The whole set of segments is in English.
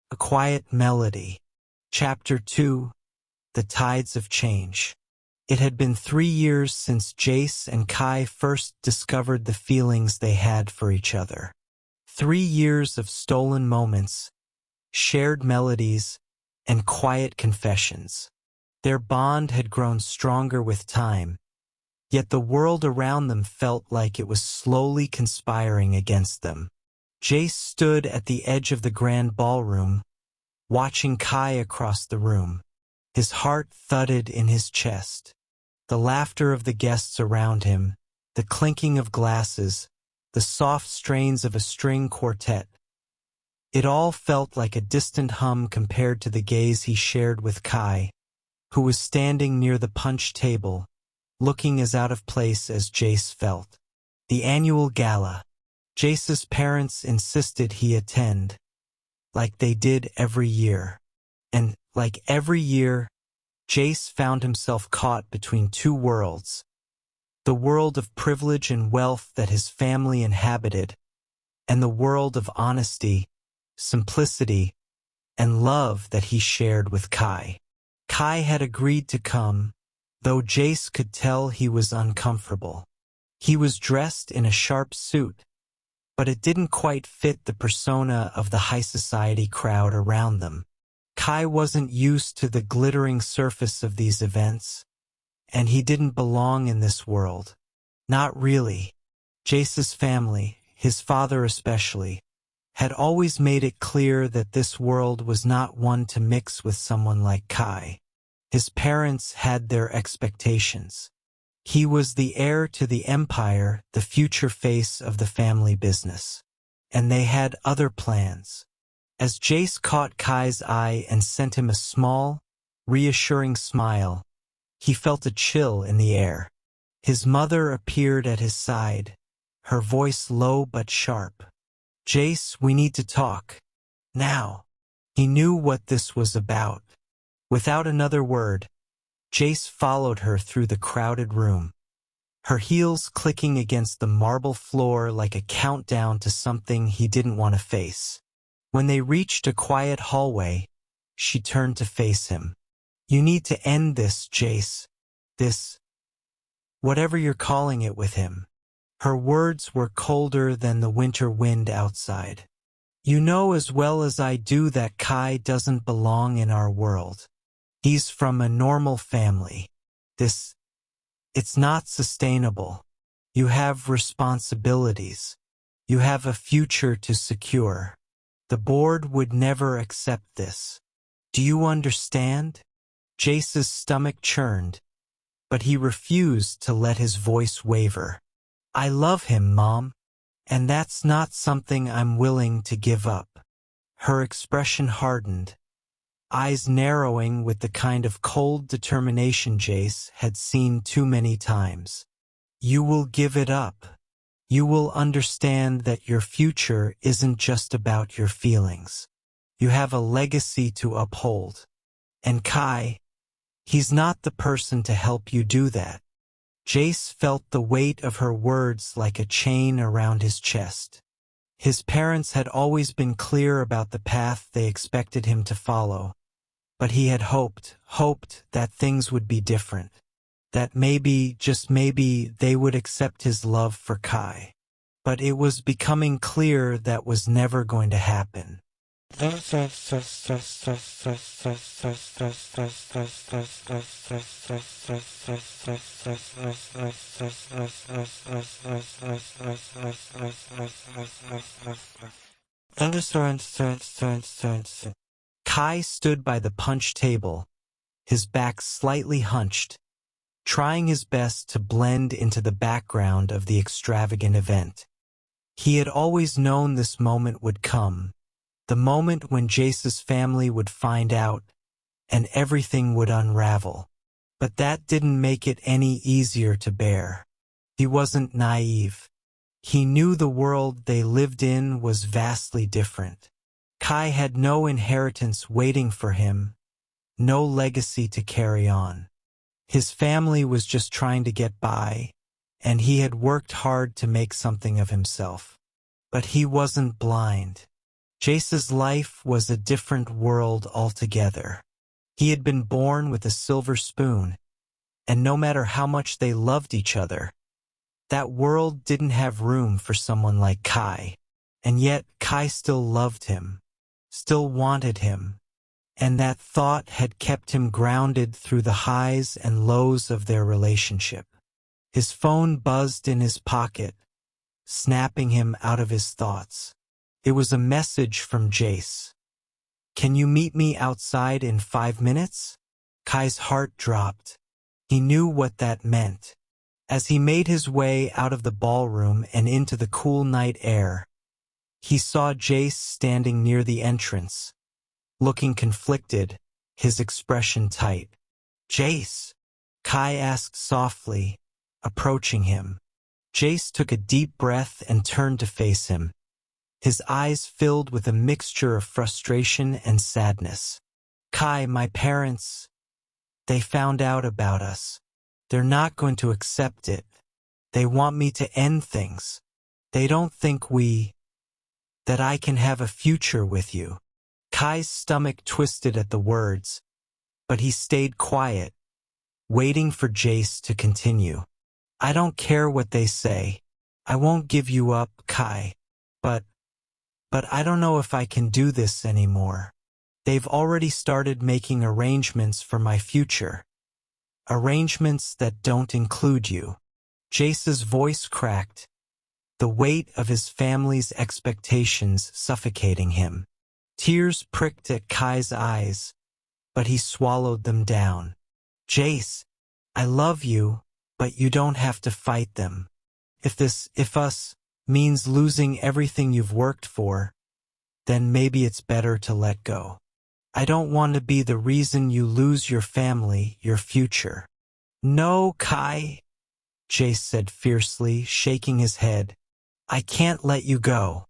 A Quiet Melody. Chapter 2. The Tides of Change. It had been 3 years since Jace and Kai first discovered the feelings they had for each other. 3 years of stolen moments, shared melodies, and quiet confessions. Their bond had grown stronger with time, yet the world around them felt like it was slowly conspiring against them. Jace stood at the edge of the grand ballroom, watching Kai across the room. His heart thudded in his chest. The laughter of the guests around him, the clinking of glasses, the soft strains of a string quartet. It all felt like a distant hum compared to the gaze he shared with Kai, who was standing near the punch table, looking as out of place as Jace felt. The annual gala. Jace's parents insisted he attend, like they did every year. And, like every year, Jace found himself caught between two worlds. The world of privilege and wealth that his family inhabited, and the world of honesty, simplicity, and love that he shared with Kai. Kai had agreed to come, though Jace could tell he was uncomfortable. He was dressed in a sharp suit, but it didn't quite fit the persona of the high society crowd around them. Kai wasn't used to the glittering surface of these events, and he didn't belong in this world. Not really. Jace's family, his father especially, had always made it clear that this world was not one to mix with someone like Kai. His parents had their expectations. He was the heir to the empire, the future face of the family business. And they had other plans. As Jace caught Kai's eye and sent him a small, reassuring smile, he felt a chill in the air. His mother appeared at his side, her voice low but sharp. "Jace, we need to talk. Now." He knew what this was about. Without another word, Jace followed her through the crowded room, her heels clicking against the marble floor like a countdown to something he didn't want to face. When they reached a quiet hallway, she turned to face him. "You need to end this, Jace. This, whatever you're calling it with him." Her words were colder than the winter wind outside. "You know as well as I do that Kai doesn't belong in our world. He's from a normal family. It's not sustainable. You have responsibilities. You have a future to secure. The board would never accept this. Do you understand?" Jace's stomach churned, but he refused to let his voice waver. "I love him, Mom, and that's not something I'm willing to give up." Her expression hardened, eyes narrowing with the kind of cold determination Jace had seen too many times. "You will give it up. You will understand that your future isn't just about your feelings. You have a legacy to uphold. And Kai, he's not the person to help you do that." Jace felt the weight of her words like a chain around his chest. His parents had always been clear about the path they expected him to follow, but he had hoped that things would be different, that maybe, just maybe, they would accept his love for Kai. But it was becoming clear that was never going to happen. Kai stood by the punch table, his back slightly hunched, trying his best to blend into the background of the extravagant event. He had always known this moment would come, the moment when Jace's family would find out and everything would unravel. But that didn't make it any easier to bear. He wasn't naive. He knew the world they lived in was vastly different. Kai had no inheritance waiting for him, no legacy to carry on. His family was just trying to get by, and he had worked hard to make something of himself. But he wasn't blind. Jace's life was a different world altogether. He had been born with a silver spoon, and no matter how much they loved each other, that world didn't have room for someone like Kai. And yet Kai still loved him, still wanted him, and that thought had kept him grounded through the highs and lows of their relationship. His phone buzzed in his pocket, snapping him out of his thoughts. It was a message from Jace. "Can you meet me outside in 5 minutes?" Kai's heart dropped. He knew what that meant. As he made his way out of the ballroom and into the cool night air, he saw Jace standing near the entrance, looking conflicted, his expression tight. "Jace?" Kai asked softly, approaching him. Jace took a deep breath and turned to face him, his eyes filled with a mixture of frustration and sadness. "Kai, my parents, they found out about us. They're not going to accept it. They want me to end things. They don't think that I can have a future with you." Kai's stomach twisted at the words, but he stayed quiet, waiting for Jace to continue. "I don't care what they say. I won't give you up, Kai. But I don't know if I can do this anymore. They've already started making arrangements for my future. Arrangements that don't include you." Jace's voice cracked, the weight of his family's expectations suffocating him. Tears pricked at Kai's eyes, but he swallowed them down. "Jace, I love you, but you don't have to fight them. If us means losing everything you've worked for, then maybe it's better to let go. I don't want to be the reason you lose your family, your future." "No, Kai," Jace said fiercely, shaking his head. "I can't let you go.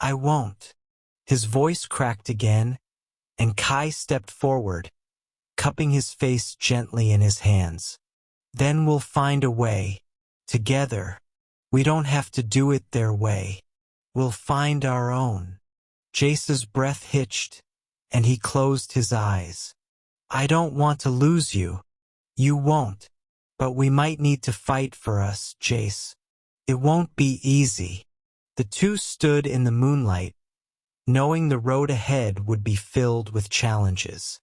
I won't." His voice cracked again, and Kai stepped forward, cupping his face gently in his hands. "Then we'll find a way. Together. We don't have to do it their way. We'll find our own." Jace's breath hitched, and he closed his eyes. "I don't want to lose you. You won't. But we might need to fight for us, Jace. It won't be easy." The two stood in the moonlight, knowing the road ahead would be filled with challenges.